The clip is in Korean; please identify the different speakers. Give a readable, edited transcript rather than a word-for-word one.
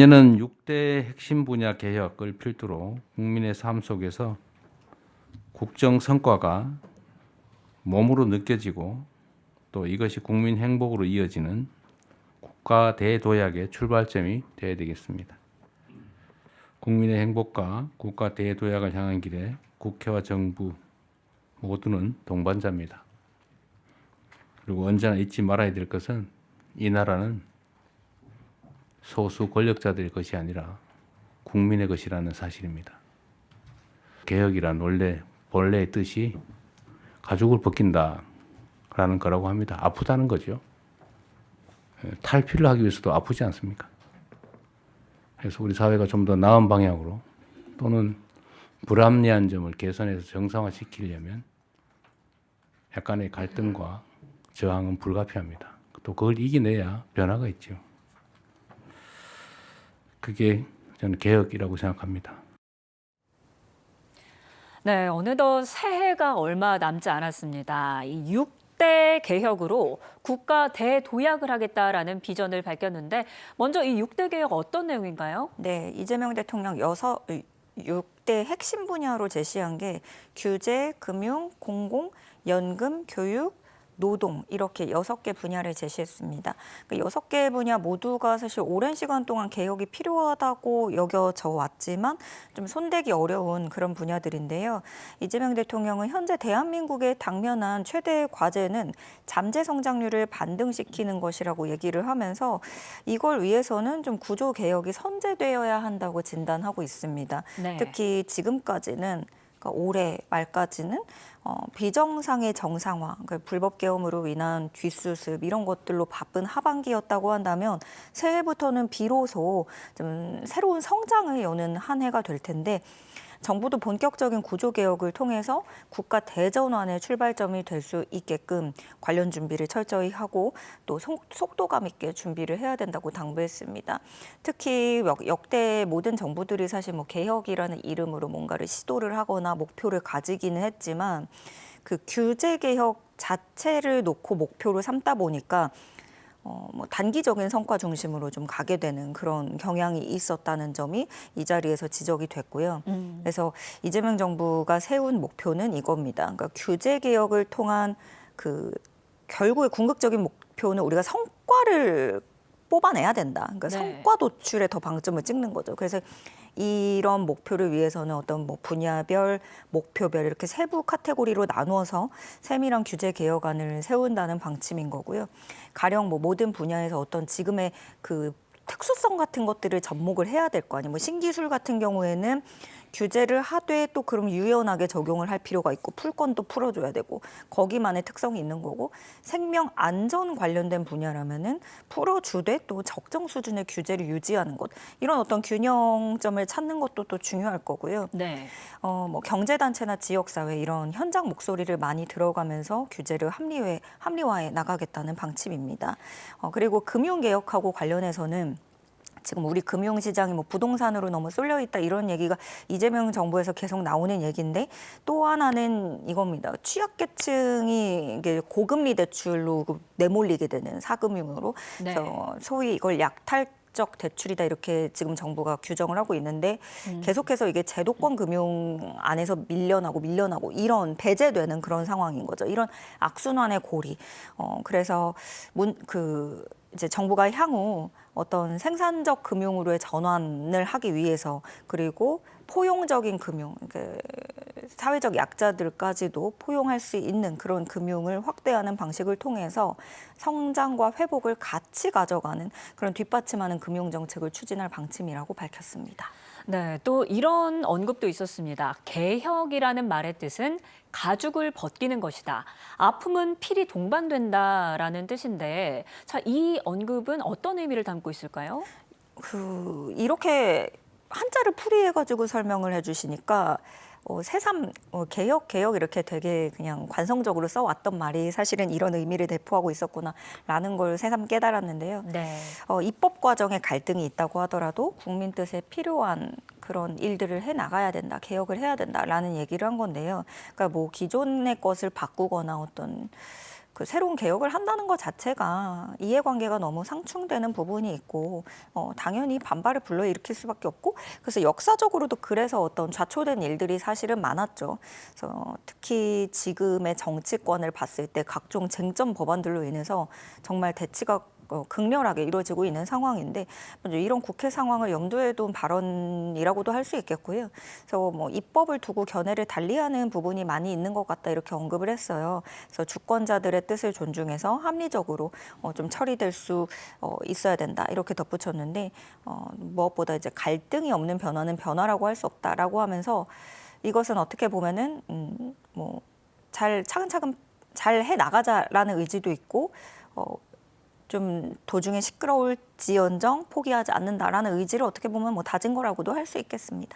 Speaker 1: 내년은 6대 핵심 분야 개혁을 필두로 국민의 삶 속에서 국정 성과가 몸으로 느껴지고 또 이것이 국민 행복으로 이어지는 국가 대도약의 출발점이 되어야 되겠습니다. 국민의 행복과 국가 대도약을 향한 길에 국회와 정부 모두는 동반자입니다. 그리고 언제나 잊지 말아야 될 것은 이 나라는 소수 권력자들의 것이 아니라 국민의 것이라는 사실입니다. 개혁이란 본래의 뜻이 가죽을 벗긴다라는 거라고 합니다. 아프다는 거죠. 탈피를 하기 위해서도 아프지 않습니까? 그래서 우리 사회가 좀 더 나은 방향으로 또는 불합리한 점을 개선해서 정상화시키려면 약간의 갈등과 저항은 불가피합니다. 또 그걸 이겨내야 변화가 있죠. 그게 저는 개혁이라고 생각합니다.
Speaker 2: 네, 어느덧 새해가 얼마 남지 않았습니다. 이 6대 개혁으로 국가 대도약을 하겠다라는 비전을 밝혔는데 먼저 이 6대 개혁 어떤 내용인가요?
Speaker 3: 네, 이재명 대통령 6대 핵심 분야로 제시한 게 규제, 금융, 공공, 연금, 교육, 노동 이렇게 6개 분야를 제시했습니다. 그 6개 분야 모두가 사실 오랜 시간 동안 개혁이 필요하다고 여겨져 왔지만 좀 손대기 어려운 그런 분야들인데요. 이재명 대통령은 현재 대한민국의 당면한 최대 과제는 잠재 성장률을 반등시키는 것이라고 얘기를 하면서 이걸 위해서는 좀 구조 개혁이 선제되어야 한다고 진단하고 있습니다.
Speaker 2: 네.
Speaker 3: 특히 지금까지는 그러니까 올해 말까지는 비정상의 정상화, 그러니까 불법 계엄으로 인한 뒷수습 이런 것들로 바쁜 하반기였다고 한다면 새해부터는 비로소 좀 새로운 성장을 여는 한 해가 될 텐데 정부도 본격적인 구조개혁을 통해서 국가 대전환의 출발점이 될 수 있게끔 관련 준비를 철저히 하고 또 속도감 있게 준비를 해야 된다고 당부했습니다. 특히 역대 모든 정부들이 사실 뭐 개혁이라는 이름으로 뭔가를 시도를 하거나 목표를 가지기는 했지만 그 규제 개혁 자체를 놓고 목표를 삼다 보니까 뭐 단기적인 성과 중심으로 좀 가게 되는 그런 경향이 있었다는 점이 이 자리에서 지적이 됐고요. 그래서 이재명 정부가 세운 목표는 이겁니다. 그러니까 규제 개혁을 통한 그 결국의 궁극적인 목표는 우리가 성과를 뽑아내야 된다. 그러니까
Speaker 2: 네.
Speaker 3: 성과 도출에 더 방점을 찍는 거죠. 그래서 이런 목표를 위해서는 어떤 뭐 분야별, 목표별 이렇게 세부 카테고리로 나누어서 세밀한 규제 개혁안을 세운다는 방침인 거고요. 가령 뭐 모든 분야에서 어떤 지금의 그 특수성 같은 것들을 접목을 해야 될 거 아니에요. 뭐 신기술 같은 경우에는 규제를 하되 또 그럼 유연하게 적용을 할 필요가 있고 풀 건 또 풀어줘야 되고 거기만의 특성이 있는 거고 생명 안전 관련된 분야라면은 풀어주되 또 적정 수준의 규제를 유지하는 것 이런 어떤 균형점을 찾는 것도 또 중요할 거고요.
Speaker 2: 네.
Speaker 3: 뭐 경제단체나 지역사회 이런 현장 목소리를 많이 들어가면서 규제를 합리화해 나가겠다는 방침입니다. 그리고 금융개혁하고 관련해서는 지금 우리 금융시장이 뭐 부동산으로 너무 쏠려 있다 이런 얘기가 이재명 정부에서 계속 나오는 얘기인데 또 하나는 이겁니다. 취약계층이 이게 고금리 대출로 내몰리게 되는 사금융으로
Speaker 2: 네.
Speaker 3: 그래서 소위 이걸 약탈적 대출이다 이렇게 지금 정부가 규정을 하고 있는데 계속해서 이게 제도권 금융 안에서 밀려나고 이런 배제되는 그런 상황인 거죠. 이런 악순환의 고리. 그래서 이제 정부가 향후 어떤 생산적 금융으로의 전환을 하기 위해서 그리고 포용적인 금융, 사회적 약자들까지도 포용할 수 있는 그런 금융을 확대하는 방식을 통해서 성장과 회복을 같이 가져가는 그런 뒷받침하는 금융 정책을 추진할 방침이라고 밝혔습니다.
Speaker 2: 네, 또 이런 언급도 있었습니다. 개혁이라는 말의 뜻은 가죽을 벗기는 것이다. 아픔은 필히 동반된다라는 뜻인데, 자, 이 언급은 어떤 의미를 담고 있을까요?
Speaker 3: 이렇게 한자를 풀이해가지고 설명을 해주시니까 새삼 개혁 이렇게 되게 그냥 관성적으로 써왔던 말이 사실은 이런 의미를 내포하고 있었구나라는 걸 새삼 깨달았는데요.
Speaker 2: 네.
Speaker 3: 입법 과정에 갈등이 있다고 하더라도 국민 뜻에 필요한 그런 일들을 해 나가야 된다, 개혁을 해야 된다라는 얘기를 한 건데요. 그러니까 뭐 기존의 것을 바꾸거나 어떤 그 새로운 개혁을 한다는 것 자체가 이해관계가 너무 상충되는 부분이 있고 당연히 반발을 불러일으킬 수밖에 없고 그래서 역사적으로도 그래서 어떤 좌초된 일들이 사실은 많았죠. 그래서 특히 지금의 정치권을 봤을 때 각종 쟁점 법안들로 인해서 정말 대치가 극렬하게 이루어지고 있는 상황인데 이런 국회 상황을 염두에 둔 발언이라고도 할 수 있겠고요. 그래서 뭐 입법을 두고 견해를 달리하는 부분이 많이 있는 것 같다 이렇게 언급을 했어요. 그래서 주권자들의 뜻을 존중해서 합리적으로 좀 처리될 수 있어야 된다 이렇게 덧붙였는데 무엇보다 이제 갈등이 없는 변화는 변화라고 할 수 없다라고 하면서 이것은 어떻게 보면은 뭐 잘 차근차근 잘 해 나가자라는 의지도 있고. 좀 도중에 시끄러울지언정 포기하지 않는다라는 의지를 어떻게 보면 뭐 다진 거라고도 할 수 있겠습니다.